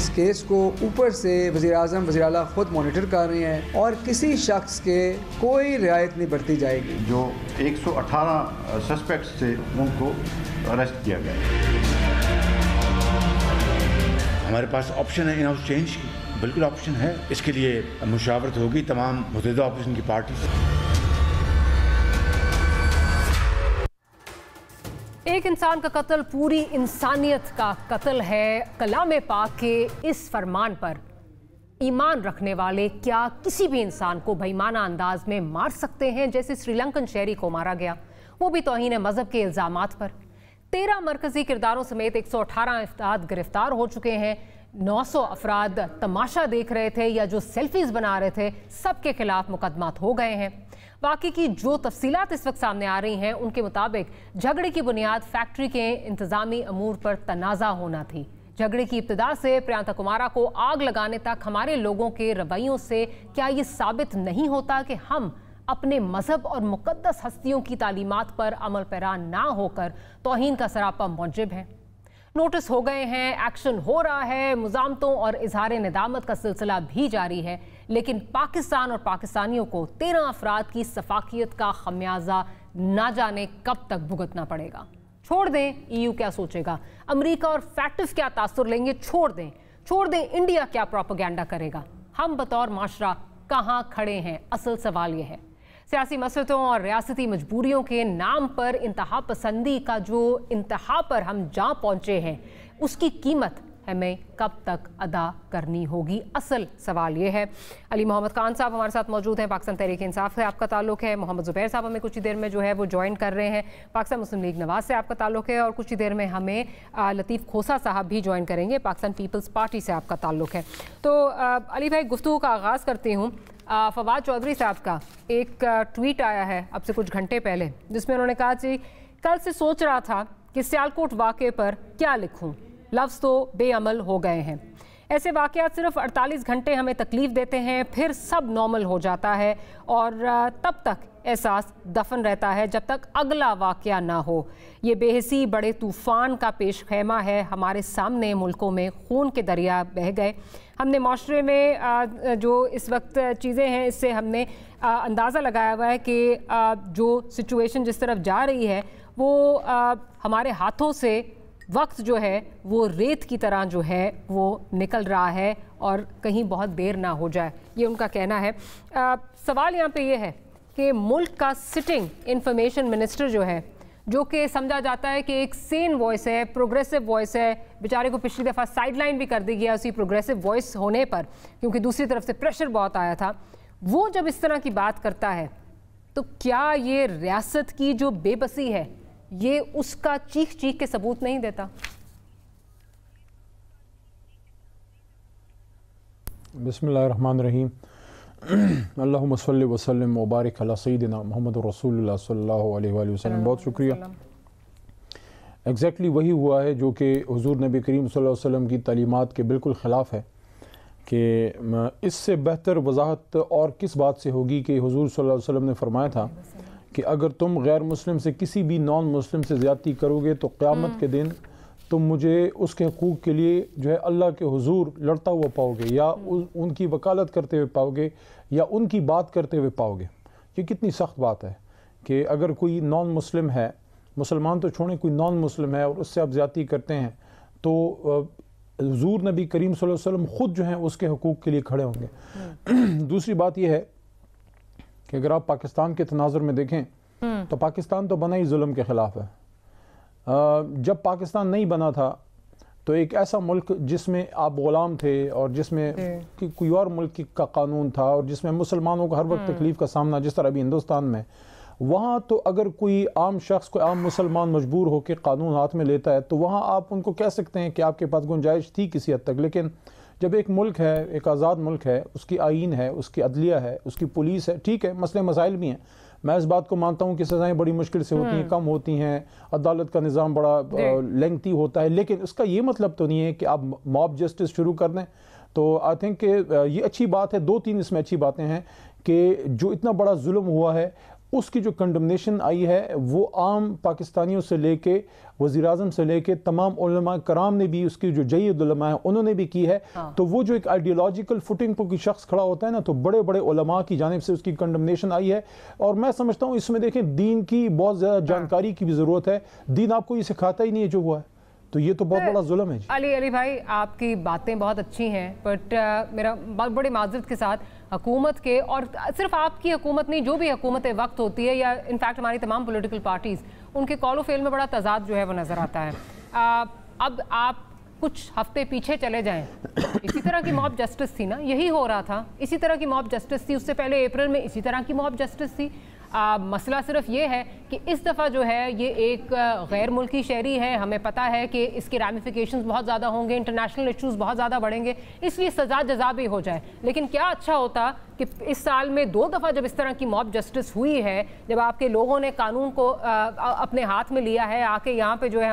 اس case کو اوپر سے وزیر اعظم وزیر اعلیٰ خود مانیٹر کر رہے ہیں اور کسی شخص کے کوئی رعایت نہیں برتی جائے گی. جو 118 سسپیکٹس تھے ان کو اریسٹ کیا گیا. ہمارے پاس آپشن ہے ان ہاؤس چینج کی، بالکل آپشن ہے. اس کے لیے مشاورت ہوگی تمام متحدہ اپوزیشن کی پارٹی سے. ایک انسان کا قتل پوری انسانیت کا قتل ہے. کلام پاک کے اس فرمان پر ایمان رکھنے والے کیا کسی بھی انسان کو بےایمانہ انداز میں مار سکتے ہیں جیسے سری لنکن شہری کو مارا گیا، وہ بھی توہین مذہب کے الزامات پر. 13 مرکزی کرداروں سمیت 118 افراد گرفتار ہو چکے ہیں. 900 افراد تماشا دیکھ رہے تھے یا جو سیلفیز بنا رہے تھے، سب کے خلاف مقدمات ہو گئے ہیں. واقعے کی جو تفصیلات اس وقت سامنے آ رہی ہیں ان کے مطابق جھگڑے کی بنیاد فیکٹری کے انتظامی امور پر تنازع ہونا تھی. جھگڑے کی ابتدا سے پرینتا کمارا کو آگ لگانے تک ہمارے لوگوں کے رویوں سے کیا یہ ثابت نہیں ہوتا کہ ہم اپنے مذہب اور مقدس ہستیوں کی تعلیمات پر عمل پیرا نہ ہو کر توہین کا سراپا موجب ہیں؟ نوٹس ہو گئے ہیں، ایکشن ہو رہا ہے، مزاحمتوں اور اظہار ندامت کا سلسلہ بھی جاری ہے، لیکن پاکستان اور پاکستانیوں کو 13 افراد کی سفاکیت کا خمیازہ نہ جانے کب تک بھگتنا پڑے گا. چھوڑ دیں EU کیا سوچے گا، امریکہ اور فیٹف کیا تاثر لیں گے، چھوڑ دیں انڈیا کیا پروپیگنڈا کرے گا. ہم بطور معاشرہ کہاں کھڑے ہیں؟ اصل سوال یہ ہے. سیاسی مسلطوں اور ریاستی مجبوریوں کے نام پر انتہا پسندی کا جو انتہا پر ہم جہاں پہنچے ہیں، اس کی قیمت ہمیں کب تک ادا کرنی ہوگی؟ اصل سوال یہ ہے. علی محمد خان صاحب ہمارے ساتھ موجود ہیں، پاکستان تحریک انصاف سے آپ کا تعلق ہے. محمد زبیر صاحب ہمیں کچھ ہی دیر میں جو ہے وہ جوائن کر رہے ہیں، پاکستان مسلم لیگ نواز سے آپ کا تعلق ہے، اور کچھ ہی دیر میں ہمیں لطیف کھوسا صاحب بھی جوائن کریں گے، پاکستان پیپلز پارٹی سے آپ کا تعلق ہے. تو علی بھائی، گفتگو کا آغاز کرتی ہوں. فواد چودھری صاحب کا ایک ٹویٹ آیا ہے اب سے کچھ گھنٹے پہلے، جس میں انہوں نے کہا کہ کل سے سوچ رہا تھا کہ سیالکوٹ واقعے پر کیا لکھوں، لفظ تو بے عمل ہو گئے ہیں. ایسے واقعات صرف 48 گھنٹے ہمیں تکلیف دیتے ہیں، پھر سب نارمل ہو جاتا ہے اور تب تک احساس دفن رہتا ہے جب تک اگلا واقعہ نہ ہو. یہ بے حسی بڑے طوفان کا پیش خیمہ ہے. ہمارے سامنے ملکوں میں خون کے دریا بہہ گئے. ہم نے معاشرے میں جو اس وقت چیزیں ہیں، اس سے ہم نے اندازہ لگایا ہوا ہے کہ جو سچویشن جس طرف جا رہی ہے وہ ہمارے ہاتھوں سے وقت جو ہے وہ ریت کی طرح جو ہے وہ نکل رہا ہے اور کہیں بہت دیر نہ ہو جائے، یہ ان کا کہنا ہے. سوال یہاں پہ یہ ہے کہ ملک کا سٹنگ انفارمیشن منسٹر جو ہے، جو کہ سمجھا جاتا ہے کہ ایک سین وائس ہے، پروگریسو وائس ہے، بیچارے کو پچھلی دفعہ سائیڈ لائن بھی کر دی گیا اسی پروگریسو وائس ہونے پر کیونکہ دوسری طرف سے پریشر بہت آیا تھا، وہ جب اس طرح کی بات کرتا ہے تو کیا یہ ریاست کی جو بے بسی ہے یہ اس کا چیخ کے ثبوت نہیں دیتا؟ بسم اللہ الرحمن الرحیم. اللہم صلی وسلم وبارک علی سیدنا محمد رسول اللہ صلی اللہ علیہ وآلہ وسلم. بہت شکریہ. ایگزیکٹلی وہی ہوا ہے جو کہ حضور نبی کریم صلی اللہ علیہ وسلم کی تعلیمات کے بالکل خلاف ہے. کہ اس سے بہتر وضاحت اور کس بات سے ہوگی کہ حضور صلی اللہ علیہ وسلم نے فرمایا تھا کہ اگر تم غیر مسلم سے کسی بھی نان مسلم سے زیادتی کرو گے تو قیامت کے دن تم مجھے اس کے حقوق کے لیے جو ہے اللہ کے حضور لڑتا ہوا پاؤ گے، یا ان کی وکالت کرتے ہوئے پاؤ گے، یا ان کی بات کرتے ہوئے پاؤ گے. یہ کتنی سخت بات ہے کہ اگر کوئی نان مسلم ہے، مسلمان تو چھوڑیں، کوئی نان مسلم ہے اور اس سے آپ زیادتی کرتے ہیں تو حضور نبی کریم صلی اللہ علیہ وسلم خود جو ہیں اس کے حقوق کے لیے کھڑے ہوں گے. دوسری بات یہ ہے کہ اگر آپ پاکستان کے تناظر میں دیکھیں تو پاکستان تو بنا ہی ظلم کے خلاف ہے. جب پاکستان نہیں بنا تھا تو ایک ایسا ملک جس میں آپ غلام تھے اور جس میں کوئی اور ملک کا قانون تھا اور جس میں مسلمانوں کو ہر وقت تکلیف کا سامنا، جس طرح ابھی ہندوستان میں، وہاں تو اگر کوئی عام شخص، کوئی عام مسلمان مجبور ہو کے قانون ہاتھ میں لیتا ہے تو وہاں آپ ان کو کہہ سکتے ہیں کہ آپ کے پاس گنجائش تھی کسی حد تک. لیکن جب ایک ملک ہے، ایک آزاد ملک ہے، اس کی آئین ہے، اس کی عدلیہ ہے، اس کی پولیس ہے، ٹھیک ہے مسئلے مسائل بھی ہیں، میں اس بات کو مانتا ہوں کہ سزائیں بڑی مشکل سے ہوتی ہیں، کم ہوتی ہیں، عدالت کا نظام بڑا لینگتھی ہوتا ہے، لیکن اس کا یہ مطلب تو نہیں ہے کہ آپ موب جسٹس شروع کر دیں. تو آئی تھنک کہ یہ اچھی بات ہے. 2-3 اس میں اچھی باتیں ہیں کہ جو اتنا بڑا ظلم ہوا ہے اس کی جو کنڈمنیشن آئی ہے وہ عام پاکستانیوں سے لے کے وزیر اعظم سے لے کے تمام علماء کرام نے بھی، اس کی جو جید علماء ہیں انہوں نے بھی کی ہے. تو وہ جو ایک آئیڈیالوجیکل فوٹنگ پر کوئی شخص کھڑا ہوتا ہے نا، تو بڑے بڑے علماء کی جانب سے اس کی کنڈمنیشن آئی ہے. اور میں سمجھتا ہوں اس میں دیکھیں دین کی بہت زیادہ جانکاری کی بھی ضرورت ہے. دین آپ کو یہ سکھاتا ہی نہیں ہے جو ہوا ہے، تو یہ تو بہت بڑا ظلم ہے. علی بھائی آپ کی باتیں بہت اچھی ہیں، بٹ میرا بہت بڑی معذرت کے ساتھ حکومت کے، اور صرف آپ کی حکومت نہیں، جو بھی حکومت وقت ہوتی ہے یا انفیکٹ ہماری تمام پولیٹیکل پارٹیز، ان کے کال و فیل میں بڑا تضاد جو ہے وہ نظر آتا ہے. اب آپ کچھ ہفتے پیچھے چلے جائیں، اسی طرح کی موب جسٹس تھی نا، یہی ہو رہا تھا، اسی طرح کی موب جسٹس تھی. اس سے پہلے اپریل میں اسی طرح کی موب جسٹس تھی. مسئلہ صرف یہ ہے کہ اس دفعہ جو ہے یہ ایک غیر ملکی شہری ہے، ہمیں پتہ ہے کہ اس کے ریمیفیکیشنز بہت زیادہ ہوں گے، انٹرنیشنل ایشوز بہت زیادہ بڑھیں گے، اس لیے سزا جزا بھی ہو جائے. لیکن کیا اچھا ہوتا کہ اس سال میں 2 دفعہ جب اس طرح کی موب جسٹس ہوئی ہے، جب آپ کے لوگوں نے قانون کو اپنے ہاتھ میں لیا ہے، آ کے یہاں پہ جو ہے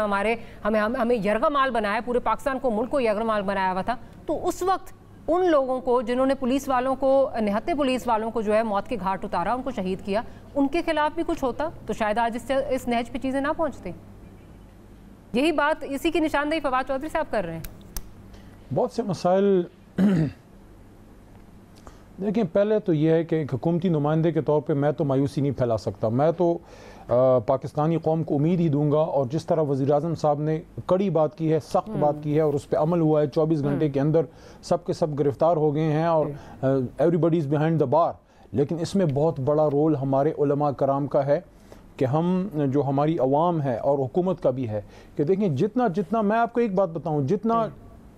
ہمیں یرغمال بنایا، پورے پاکستان کو، ملک کو یرغمال بنایا ہوا تھا، تو اس وقت ان لوگوں کو جنہوں نے پولیس والوں کو، نہتے پولیس والوں کو جو ہے موت کے گھاٹ اتارا، ان کو شہید کیا، ان کے خلاف بھی کچھ ہوتا تو شاید آج اس نہج پہ چیزیں نہ پہنچتی. یہی بات، اسی کی نشاندہی فواد چودھری صاحب کر رہے ہیں. بہت سے مسائل دیکھیں، پہلے تو یہ ہے کہ ایک حکومتی نمائندے کے طور پہ میں تو مایوسی نہیں پھیلا سکتا. میں تو پاکستانی قوم کو امید ہی دوں گا، اور جس طرح وزیر اعظم صاحب نے کڑی بات کی ہے، سخت بات کی ہے، اور اس پہ عمل ہوا ہے، 24 گھنٹے کے اندر سب کے سب گرفتار ہو گئے ہیں، اور every body is behind the بار. لیکن اس میں بہت بڑا رول ہمارے علماء کرام کا ہے کہ ہم جو ہماری عوام ہے اور حکومت کا بھی ہے کہ دیکھیں جتنا میں آپ کو ایک بات بتاؤں، جتنا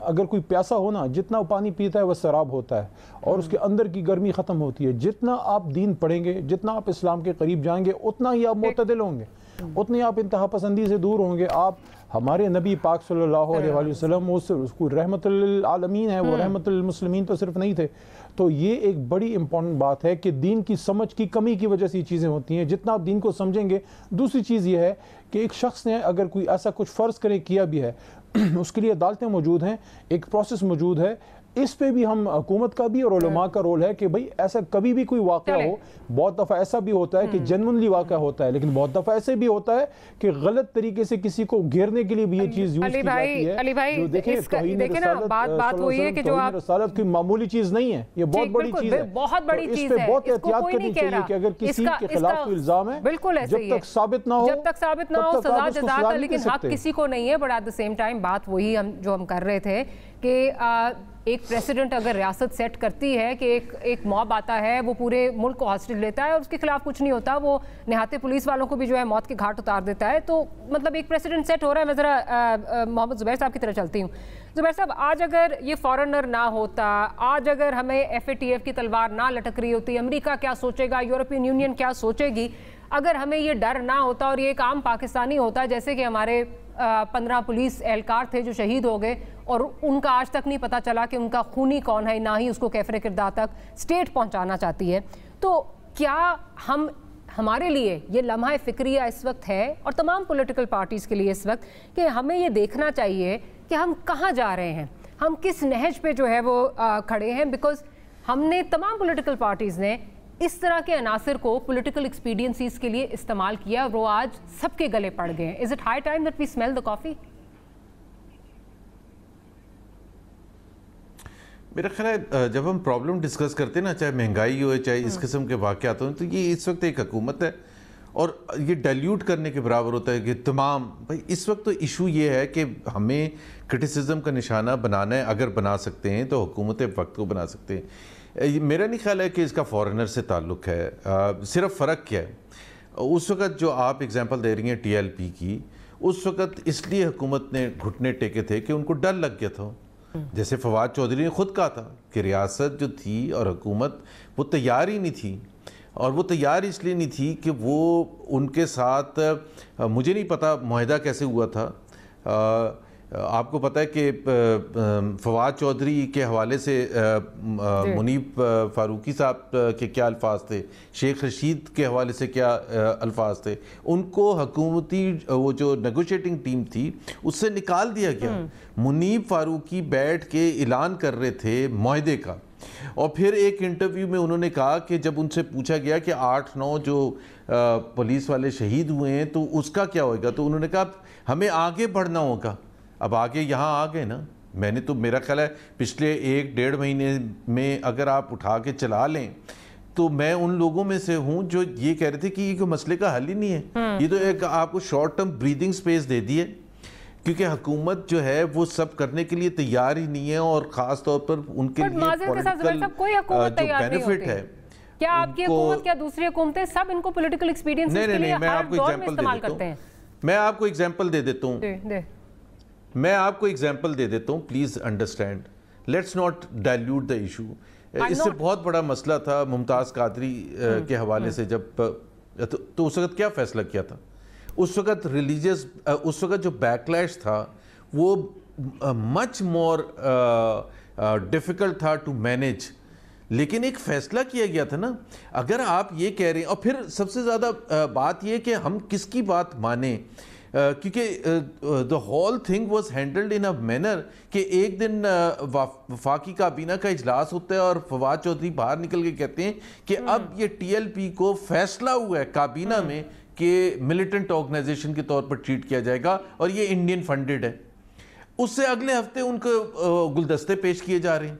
اگر کوئی پیاسا ہو نا، جتنا پانی پیتا ہے وہ سراب ہوتا ہے، اور اس کے اندر کی گرمی ختم ہوتی ہے. جتنا آپ دین پڑھیں گے، جتنا آپ اسلام کے قریب جائیں گے، اتنا ہی آپ معتدل ہوں گے، اتنی آپ انتہا پسندی سے دور ہوں گے. آپ ہمارے نبی پاک صلی اللہ علیہ وسلم اس کو رحمت للعالمین ہے، وہ رحمت للمسلمین تو صرف نہیں تھے. تو یہ ایک بڑی امپورٹنٹ بات ہے کہ دین کی سمجھ کی کمی کی وجہ سے یہ چیزیں ہوتی ہیں. جتنا آپ دین کو سمجھیں گے. دوسری چیز یہ ہے کہ ایک شخص نے اگر کوئی ایسا کچھ فرض کرے کیا بھی ہے، اس کے لیے عدالتیں موجود ہیں، ایک پروسیس موجود ہے. اس پہ بھی ہم حکومت کا بھی اور علماء کا رول ہے کہ بھئی ایسا کبھی بھی کوئی واقعہ ہو. بہت دفعہ ایسا بھی ہوتا ہے کہ جنونلی واقعہ ہوتا ہے، لیکن بہت دفعہ ایسے بھی ہوتا ہے کہ غلط طریقے سے کسی کو گھیرنے کے لیے بھی یہ چیز یوز کی جاتی ہے. علی بھائی دیکھیں نا، بات وہی ہے کہ جو آپ، رسالت کوئی معمولی چیز نہیں ہے، یہ بہت بڑی چیز ہے، بہت بڑی چیز ہے. بہت احتیاط کرنی چاہیے کہ اگر کسی کے خلاف کوئی الزام ہے، جب تک ثابت نہ ہو سزا جزا کا، لیکن حق کسی کو نہیں ہے. But at the same time بات وہی جو ہم کر رہے تھے کہ ایک پریسیڈنٹ اگر ریاست سیٹ کرتی ہے کہ ایک موب آتا ہے، وہ پورے ملک کو ہاسٹیج لیتا ہے اور اس کے خلاف کچھ نہیں ہوتا، وہ نہاتے پولیس والوں کو بھی جو ہے موت کے گھاٹ اتار دیتا ہے، تو مطلب ایک پریسیڈنٹ سیٹ ہو رہا ہے. میں ذرا محمد زبیر صاحب کی طرف چلتی ہوں. زبیر صاحب، آج اگر یہ فارنر نہ ہوتا، آج اگر ہمیں FATF کی تلوار نہ لٹک رہی ہوتی، امریکہ کیا سوچے گا، یورپین یونین کیا سوچے گی، اگر ہمیں یہ ڈر نہ ہوتا اور یہ ایک عام پاکستانی ہوتا، جیسے کہ ہمارے 15 پولیس اہلکار تھے جو شہید ہو گئے اور ان کا آج تک نہیں پتا چلا کہ ان کا خونی کون ہے، نہ ہی اس کو کیفر کردار تک اسٹیٹ پہنچانا چاہتی ہے، تو کیا ہمارے لیے یہ لمحہ فکریہ اس وقت ہے اور تمام پولیٹیکل پارٹیز کے لیے اس وقت کہ ہمیں یہ دیکھنا چاہیے کہ ہم کہاں جا رہے ہیں، ہم کس نہج پہ جو ہے وہ کھڑے ہیں؟ بیکاز ہم نے تمام پولیٹیکل پارٹیز نے اس طرح کے عناصر کو پولیٹیکل ایکسپیڈینسیز کے لیے استعمال کیا اور وہ آج سب کے گلے پڑ گئے ہیں. Is it high time that we smell the coffee? میرا خیال ہے جب ہم پرابلم ڈسکس کرتے ہیں نا، چاہے مہنگائی ہو چاہے اس قسم کے واقعات ہوں، تو یہ اس وقت ایک حکومت ہے اور یہ ڈیلیوٹ کرنے کے برابر ہوتا ہے کہ تمام بھائی اس وقت تو ایشو یہ ہے کہ ہمیں کرٹیسزم کا نشانہ بنانا ہے. اگر بنا سکتے ہیں تو حکومت وقت کو بنا سکتے ہیں. میرا نہیں خیال ہے کہ اس کا فارنر سے تعلق ہے. صرف فرق کیا ہے، اس وقت جو آپ اگزامپل دے رہی ہیں TLP کی، اس وقت اس لیے حکومت نے گھٹنے ٹیکے تھے کہ ان کو ڈر لگ گیا تھا. جیسے فواد چودھری نے خود کہا تھا کہ ریاست جو تھی اور حکومت وہ تیار ہی نہیں تھی، اور وہ تیار اس لیے نہیں تھی کہ وہ ان کے ساتھ، مجھے نہیں پتا معاہدہ کیسے ہوا تھا. آپ کو پتہ ہے کہ فواد چودھری کے حوالے سے منیب فاروقی صاحب کے کیا الفاظ تھے، شیخ رشید کے حوالے سے کیا الفاظ تھے. ان کو حکومتی وہ جو نیگوشیٹنگ ٹیم تھی اس سے نکال دیا گیا. منیب فاروقی بیٹھ کے اعلان کر رہے تھے معاہدے کا. اور پھر ایک انٹرویو میں انہوں نے کہا کہ جب ان سے پوچھا گیا کہ 8-9 جو پولیس والے شہید ہوئے ہیں تو اس کا کیا ہوئے گا، تو انہوں نے کہا ہمیں آگے بڑھنا ہوگا. اب آگے یہاں آ گئے نا. میں نے تو میرا خیال ہے پچھلے 1-1.5 مہینے میں اگر آپ اٹھا کے چلا لیں تو میں ان لوگوں میں سے ہوں جو یہ کہہ رہے تھے کہ یہ کوئی مسئلے کا حل ہی نہیں ہے. یہ تو ایک آپ کو شارٹ ٹرم بریدنگ سپیس دے دی ہے، کیونکہ حکومت جو ہے وہ سب کرنے کے لیے تیار ہی نہیں ہے، اور خاص طور پر ان کے لیے پولیٹیکل جو بینیفٹ ہے. کیا آپ کی حکومت، کیا دوسری حکومتیں سب ان کو پولیٹیکل ایکسپیرینس کے لیے ہر دور میں استعمال کرتے ہیں؟ میں آپ کو ایگزامپل دے دیتا ہوں، میں آپ کو ایگزامپل دے دیتا ہوں، please understand, let's not dilute the issue. اس سے بہت بڑا مسئلہ تھا ممتاز قادری کے حوالے سے، جب تو اس وقت کیا فیصلہ کیا تھا؟ اس وقت ریلیجیس، اس وقت جو بیکلیش تھا وہ مچ مور ڈیفیکلٹ تھا ٹو مینیج، لیکن ایک فیصلہ کیا گیا تھا نا. اگر آپ یہ کہہ رہے ہیں، اور پھر سب سے زیادہ بات یہ کہ ہم کس کی بات مانیں، کیونکہ the whole thing was handled in a manner کہ ایک دن وفاقی کابینہ کا اجلاس ہوتا ہے اور فواد چودھری باہر نکل کے کہتے ہیں کہ اب یہ ٹی ایل پی کو فیصلہ ہوا ہے کابینہ میں کہ ملیٹنٹ آرگنائزیشن کے طور پر ٹریٹ کیا جائے گا اور یہ انڈین فنڈڈ ہے. اس سے اگلے ہفتے ان کو گلدستے پیش کیے جا رہے ہیں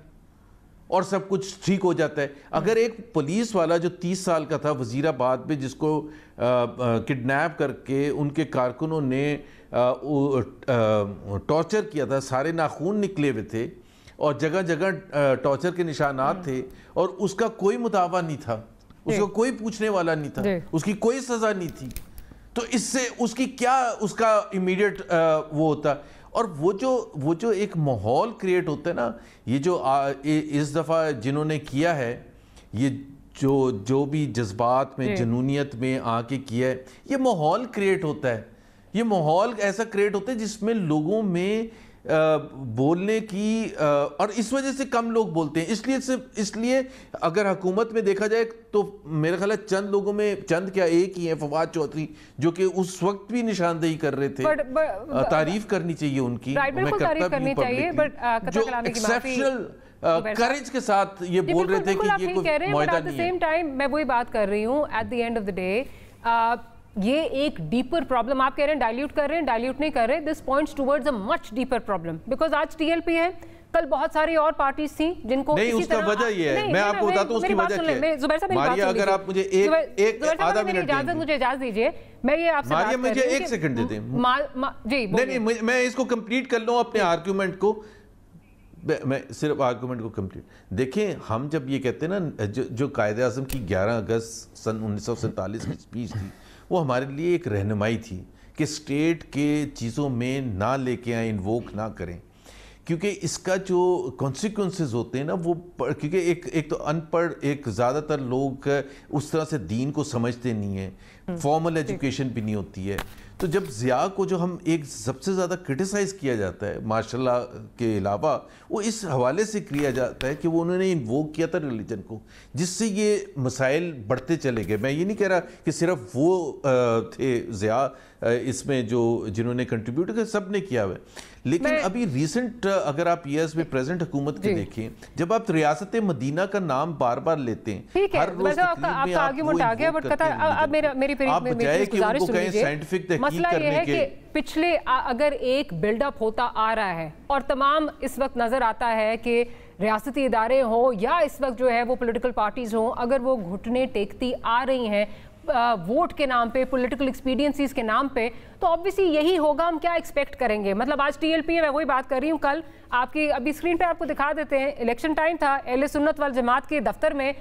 اور سب کچھ ٹھیک ہو جاتا ہے. اگر ایک پولیس والا جو 30 سال کا تھا وزیر آباد میں، جس کو کڈنیپ کر کے ان کے کارکنوں نے ٹارچر کیا تھا، سارے ناخون نکلے ہوئے تھے اور جگہ جگہ ٹارچر کے نشانات تھے، اور اس کا کوئی مداوا نہیں تھا، اس کو کوئی پوچھنے والا نہیں تھا، اس کی کوئی سزا نہیں تھی، تو اس سے اس کی کیا اس کا امیڈیٹ وہ ہوتا. اور وہ جو ایک ماحول کریٹ ہوتا ہے نا، یہ جو اس دفعہ جنہوں نے کیا ہے، یہ جو بھی جذبات میں جنونیت میں آ کے کیا ہے، یہ ماحول کریٹ ہوتا ہے. یہ ماحول ایسا کریٹ ہوتا ہے جس میں لوگوں میں بولنے کی، اور اس وجہ سے کم لوگ بولتے ہیں. اس لیے اگر حکومت میں دیکھا جائے تو میرے خیال ہے چند لوگوں میں، چند کیا ایک ہی ہیں، فواد چودھری، جو کہ اس وقت بھی نشاندہی کر رہے تھے. تعریف کرنی چاہیے ان کی، میں کرتا بھی پبلکلی، جو ایکسیپشنل کریج کے ساتھ یہ بول رہے تھے کہ یہ کوئی معاہدہ نہیں ہے. میں وہی بات کر رہی ہوں، at the end of the day یہ ایک ڈیپر پرابلم. آپ کہہ رہے ہیں ڈائلیوٹ کر رہے ہیں، ڈائلیوٹ نہیں کر رہے. This points towards a much deeper problem, because آج ٹی ایل پی ہے، کل بہت ساری اور پارٹیز تھیں جن کو نہیں. اس کا وجہ یہ ہے، میں آپ کو بتاتا ہوں اس کی وجہ کیا ہے. زبیر صاحب ماریا، اگر آپ مجھے ایک آدھا منٹ دیں، مجھے اجازت دیجئے، میں یہ آپ سے ماریا مجھے 1 سیکنڈ دے دیں. جی نہیں، میں اس کو کمپلیٹ کر لوں اپنے آرگیومنٹ کو. میں صرف آرگومنٹ کو کمپلیٹ دیکھیں. ہم جب یہ کہتے ہیں نا، جو قائد اعظم کی 11 اگست سن 1947 کی اسپیچ تھی، وہ ہمارے لیے ایک رہنمائی تھی کہ اسٹیٹ کے چیزوں میں نہ لے کے آئیں، انووک نہ کریں، کیونکہ اس کا جو کانسیکوینسز ہوتے ہیں نا، وہ کیونکہ ایک تو ان پڑھ، ایک زیادہ تر لوگ اس طرح سے دین کو سمجھتے نہیں ہیں، فارمل ایجوکیشن بھی نہیں ہوتی ہے. تو جب ضیاء کو جو ہم ایک سب سے زیادہ کرٹیسائز کیا جاتا ہے ماشاء اللہ کے علاوہ، وہ اس حوالے سے کیا جاتا ہے کہ وہ انہوں نے انووک کیا تھا ریلیجن کو، جس سے یہ مسائل بڑھتے چلے گئے. میں یہ نہیں کہہ رہا کہ صرف وہ تھے ضیاء اس میں جنہوں نے کنٹریبیوٹ کیا، سب نے کیا ہوا ہے. لیکن ابھی ریسنٹ اگر آپ ایئرز میں پریزنٹ حکومت کے دیکھیں، جب آپ ریاست مدینہ کا نام بار بار لیتے ہیں، ہر روز تقریب میں آپ وہ انووک کرتے ہیں، آپ بجائے کہ ان کو کہیں سائنٹیفک تحقیق کرنے کے. پچھلے اگر ایک بلڈ اپ ہوتا آ رہا ہے اور تمام اس وقت نظر آتا ہے کہ ریاستی ادارے ہوں یا اس وقت جو ہے وہ پولیٹیکل پارٹیز ہوں، اگر وہ گھٹنے ٹیکتی آ رہی ہیں ووٹ کے نام پہ، پولیٹیکل ایکسپیڈینسیز کے نام پہ، تو obviously یہی ہوگا. ہم کیا ایکسپیکٹ کریں گے؟ مطلب آج ٹی ایل پی ہے، میں وہی بات کر رہی ہوں. کل آپ کی ابھی اسکرین پہ آپ کو دکھا دیتے ہیں، الیکشن ٹائم تھا، اہل سنت والجماعت کے دفتر میں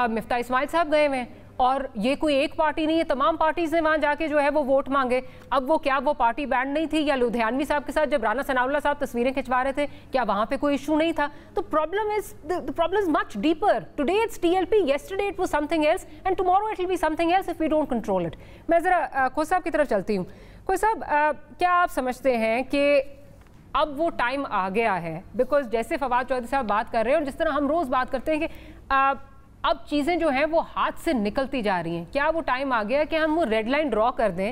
مفتاح اسماعیل صاحب گئے ہوئے ہیں، اور یہ کوئی ایک پارٹی نہیں ہے، تمام پارٹیز نے وہاں جا کے جو ہے وہ ووٹ مانگے. اب وہ کیا وہ پارٹی بینڈ نہیں تھی؟ یا لدھیانوی صاحب کے ساتھ جب رانا ثناء اللہ صاحب تصویریں کھنچوا رہے تھے، کیا وہاں پہ کوئی ایشو نہیں تھا؟ تو the problem is much deeper. Today it's TLP, yesterday it was something else, and tomorrow it will be something else if we don't control it. میں ذرا کھوس صاحب کی طرف چلتی ہوں. کھوس صاحب، کیا آپ سمجھتے ہیں کہ اب وہ ٹائم آ گیا ہے؟ بیکاز جیسے فواد چودھری صاحب بات کر رہے ہیں اور جس طرح ہم روز بات کرتے ہیں کہ اب چیزیں جو ہیں وہ ہاتھ سے نکلتی جا رہی ہیں، کیا وہ ٹائم آ گیا کہ ہم وہ ریڈ لائن ڈرا کر دیں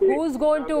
who's going to,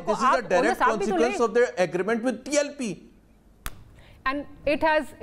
this is a direct consequence of their agreement with TLP. And it has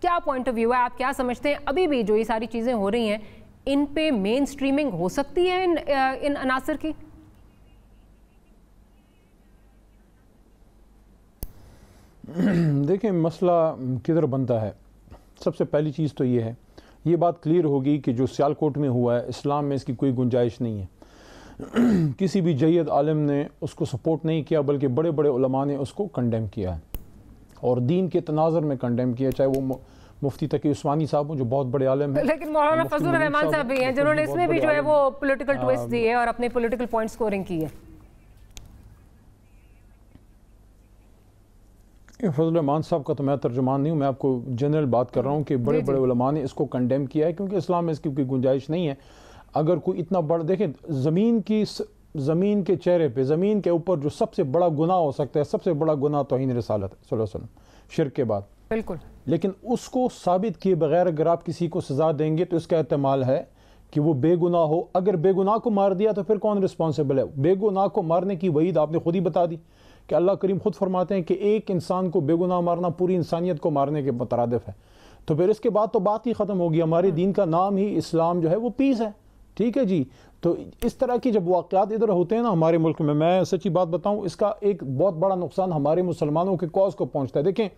کیا پوائنٹ آف ویو ہے, آپ کیا سمجھتے ہیں ابھی بھی جو یہ ساری چیزیں ہو رہی ہیں ان پہ مین سٹریمنگ ہو سکتی ہے ان عناصر کی؟ دیکھیں مسئلہ کدھر بنتا ہے. سب سے پہلی چیز تو یہ ہے, یہ بات کلیئر ہوگی کہ جو سیالکوٹ میں ہوا ہے اسلام میں اس کی کوئی گنجائش نہیں ہے. کسی بھی جید عالم نے اس کو سپورٹ نہیں کیا بلکہ بڑے بڑے علماء نے اس کو کنڈیم کیا ہے اور دین کے تناظر میں کنڈیم کیا, چاہے وہ مفتی تقی عثمانی صاحب جو بہت بڑے عالم ہیں, لیکن مولانا فضل الرحمان صاحب بھی ہیں جنہوں نے اس میں بھی جو ہے وہ پولیٹیکل ٹویسٹ دی ہے اور اپنے پولیٹیکل پوائنٹ سکورنگ کی ہے. فضل الرحمان صاحب کا تو میں ترجمان نہیں ہوں, میں آپ کو جنرل بات کر رہا ہوں کہ بڑے بڑے علماء نے اس کو کنڈیم کیا ہے کیونکہ اسلام میں اس کی کوئی گنجائش نہیں ہے. اگر کوئی اتنا بڑا, دیکھیں زمین کے چہرے پہ, زمین کے اوپر جو سب سے بڑا گناہ ہو سکتا ہے, سب سے بڑا گناہ توہین رسالت ہے صلی اللہ علیہ وسلم, شرک کے بعد. بالکل. لیکن اس کو ثابت کیے بغیر اگر آپ کسی کو سزا دیں گے تو اس کا احتمال ہے کہ وہ بے گناہ ہو. اگر بے گناہ کو مار دیا تو پھر کون رسپانسبل ہے؟ بے گناہ کو مارنے کی وعید آپ نے خود ہی بتا دی کہ اللہ کریم خود فرماتے ہیں کہ ایک انسان کو بے گناہ مارنا پوری انسانیت کو مارنے کے مترادف ہے. تو پھر اس کے بعد تو بات ہی ختم ہوگی. ہمارے دین کا نام ہی اسلام جو ہے وہ پیس ہے. ٹھیک ہے جی. تو اس طرح کی جب واقعات ادھر ہوتے ہیں نا ہمارے ملک میں سچی بات بتاؤں, اس کا ایک بہت بڑا نقصان ہمارے مسلمانوں کے کاز کو پہنچتا ہے. دیکھیں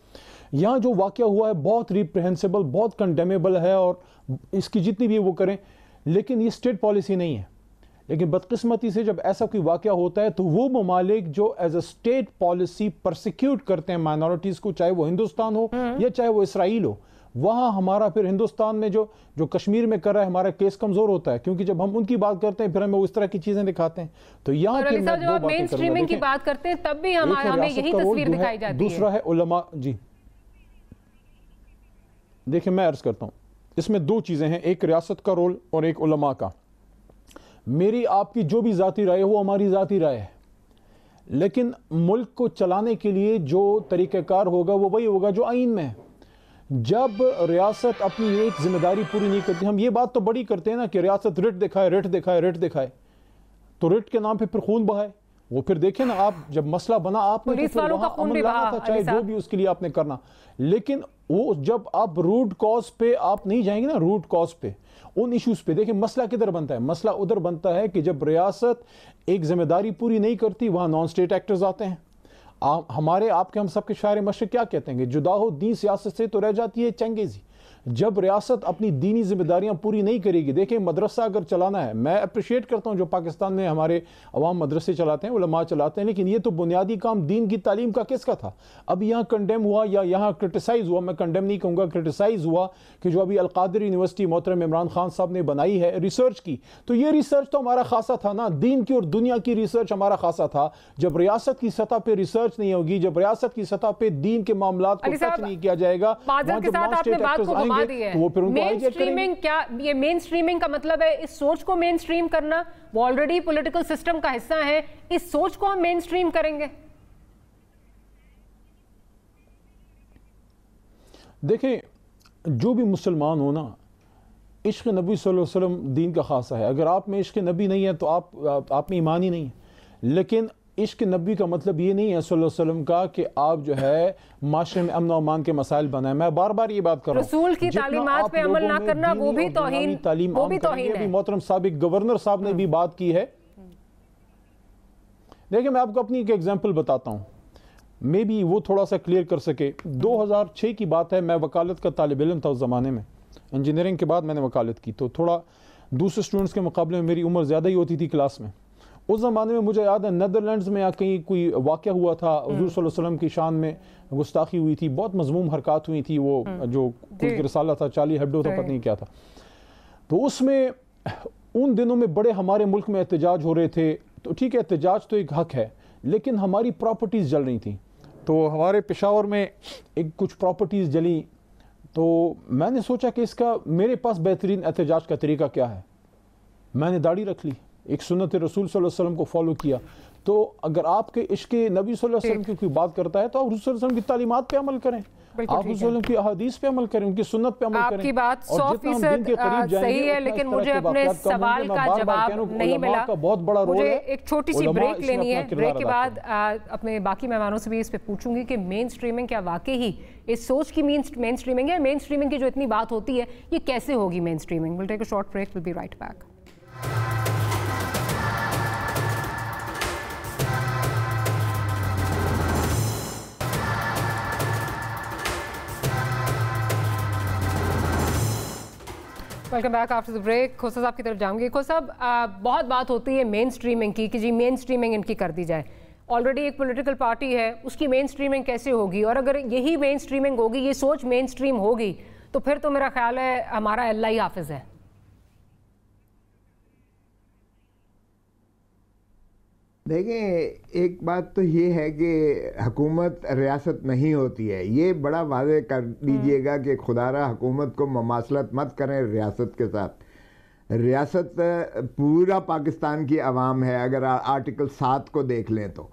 یہاں جو واقعہ ہوا ہے بہت ریپریہنسیبل, بہت کنڈیمیبل ہے اور اس کی جتنی بھی وہ کریں, لیکن یہ اسٹیٹ پالیسی نہیں ہے. لیکن بدقسمتی سے جب ایسا کوئی واقعہ ہوتا ہے تو وہ ممالک جو as a state policy persecute کرتے ہیں مائنورٹیز کو, چاہے وہ ہندوستان ہو یا چاہے وہ اسرائیل ہو, وہاں ہمارا پھر ہندوستان میں جو کشمیر میں کر رہا ہے ہمارا کیس کمزور ہوتا ہے کیونکہ جب ہم ان کی بات کرتے ہیں پھر ہمیں اس طرح کی چیزیں دکھاتے ہیں. تو یہاں پھر میں دو باتیں کروں گا. کی بات کرتے ہیں تب بھی ہمیں یہی تصویر دکھائی جاتی ہے. دوسرا ہے علماء. جی دیکھیں میں عرض کرتا ہوں, اس میں دو چیزیں ہیں, ایک ریاست کا رول اور ایک علماء کا. میری آپ کی جو بھی ذاتی رائے وہ ہماری ذاتی رائے ہے, لیکن ملک کو چلانے کے لیے جو طریقہ کار ہوگا وہ وہی ہوگا جو آئین میں ہے. جب ریاست اپنی ایک ذمہ داری پوری نہیں کرتی, ہم یہ بات تو بڑی کرتے ہیں نا کہ ریاست رٹ دکھائے, تو رٹ کے نام پہ پھر خون بہائے. وہ پھر دیکھیں نا آپ جب مسئلہ بنا آپ نے پولیس والوں کا خون بھی بہا, چاہے جو بھی اس کے لیے آپ نے کرنا, لیکن وہ جب آپ روٹ کاز پہ آپ نہیں جائیں گے نا, روٹ کاز پہ ان ایشوز پہ, دیکھیں مسئلہ کدھر بنتا ہے؟ مسئلہ ادھر بنتا ہے کہ جب ریاست ایک ذمہ داری پوری نہیں کرتی, وہاں نان سٹیٹ ایکٹرز آتے ہیں. ہمارے آپ کے ہم سب کے شاعر مشرق کیا کہتے ہیں کہ جدا ہو دین سیاست سے تو رہ جاتی ہے چنگیزی. جب ریاست اپنی دینی ذمہ داریاں پوری نہیں کرے گی, دیکھیں مدرسہ اگر چلانا ہے, میں اپریشیٹ کرتا ہوں جو پاکستان میں ہمارے عوام مدرسے چلاتے ہیں, علماء چلاتے ہیں, لیکن یہ تو بنیادی کام دین کی تعلیم کا کس کا تھا؟ اب یہاں کنڈیم ہوا یا یہاں کرٹیسائز ہوا, میں کنڈیم نہیں کہوں گا, کرٹیسائز ہوا کہ جو ابھی القادر یونیورسٹی محترم عمران خان صاحب نے بنائی ہے ریسرچ کی, تو یہ ریسرچ تو ہمارا خاصا تھا نا, دین کی اور دنیا کی ریسرچ ہمارا خاصا تھا. جب ریاست کی سطح پہ ریسرچ نہیں ہوگی, جب ریاست کی سطح پہ دین کے معاملات کو ٹچ نہیں کیا جائے گا, مین سٹریمنگ کیا, یہ مین سٹریمنگ کا مطلب ہے اس سوچ کو مین سٹریم کرنا, وہ آلریڈی پولیٹیکل سسٹم کا حصہ ہے, اس سوچ کو ہم مین سٹریم کریں گے. دیکھیں جو بھی مسلمان ہو نا, عشق نبی صلی اللہ علیہ وسلم دین کا خاصہ ہے. اگر آپ میں عشق نبی نہیں ہے تو آپ میں ایمان ہی نہیں ہے. لیکن عشق نبی کا مطلب یہ نہیں ہے صلی اللہ علیہ وسلم کا کہ آپ جو ہے معاشرے میں امن و امان کے مسائل بنائیں. میں بار بار یہ بات کر رہا ہوں, رسول کی تعلیمات پہ عمل نہ کرنا وہ بھی توہین, وہ بھی توہین ہے. محترم سابق گورنر صاحب نے بھی بات کی ہے. دیکھیں میں آپ کو اپنی ایک ایگزامپل بتاتا ہوں, میں بھی وہ تھوڑا سا کلیئر کر سکے. 2006 کی بات ہے, میں وکالت کا طالب علم تھا اس زمانے میں, انجینئرنگ کے بعد میں نے وکالت کی, تو تھوڑا دوسرے اسٹوڈنٹس کے مقابلے میں میری عمر زیادہ ہی ہوتی تھی کلاس میں. اس زمانے میں مجھے یاد ہے نیدرلینڈز میں یا کہیں کوئی واقعہ ہوا تھا, حضور صلی اللہ علیہ وسلم کی شان میں گستاخی ہوئی تھی, بہت مذموم حرکات ہوئی تھی, وہ جو کوئی رسالہ تھا چارلی ہیبڈو تھا, پتہ نہیں کیا تھا. تو اس میں ان دنوں میں بڑے ہمارے ملک میں احتجاج ہو رہے تھے. تو ٹھیک ہے احتجاج تو ایک حق ہے, لیکن ہماری پراپرٹیز جل رہی تھیں. تو ہمارے پشاور میں ایک کچھ پراپرٹیز جلی, تو میں نے سوچا کہ اس کا میرے پاس بہترین احتجاج کا طریقہ کیا ہے. میں نے داڑھی رکھ لی, ایک سنت رسول صلی اللہ علیہ وسلم کو فالو کیا. تو اگر آپ کے عشق نبی صلی اللہ علیہ وسلم کی کوئی بات کرتا ہے تو آپ رسول صلی اللہ علیہ وسلم کی تعلیمات پہ عمل کریں. آپ حضور کی احادیث پہ عمل کریں, ان کی سنت پہ عمل کریں. آپ کی بات 100% صحیح ہے, لیکن مجھے اپنے سوال کا جواب نہیں ملا. مجھے ایک چھوٹی سی بریک لینی ہے, بریک کے بعد اپنے باقی مہمانوں سے بھی اس پہ پوچھوں گی کہ مین سٹریمنگ کیا واقعی ہی اس سوچ کی مین سٹریمنگ ہے, مین سٹریمنگ کی جو اتنی بات ہوتی ہے یہ کیسے ہوگی mainstreaming. we'll take a short break, we'll be right back. Welcome back after the break. Khosa صاحب کی طرف جاؤں گی. کھوسا صاحب, بہت بات ہوتی ہے مین سٹریمنگ کی کہ جی مین سٹریمنگ ان کی کر دی جائے. آلریڈی ایک پولیٹیکل پارٹی ہے, اس کی مین سٹریمنگ کیسے ہوگی؟ اور اگر یہی مین سٹریمنگ ہوگی, یہ سوچ مین سٹریم ہوگی, تو پھر تو میرا خیال ہے ہمارا اللہ ہی حافظ ہے. دیکھیں, ایک بات تو یہ ہے کہ حکومت ریاست نہیں ہوتی ہے. یہ بڑا واضح کر دیجئے گا کہ خدارا حکومت کو مماثلت مت کریں ریاست کے ساتھ. ریاست پورا پاکستان کی عوام ہے. اگر آرٹیکل 7 کو دیکھ لیں تو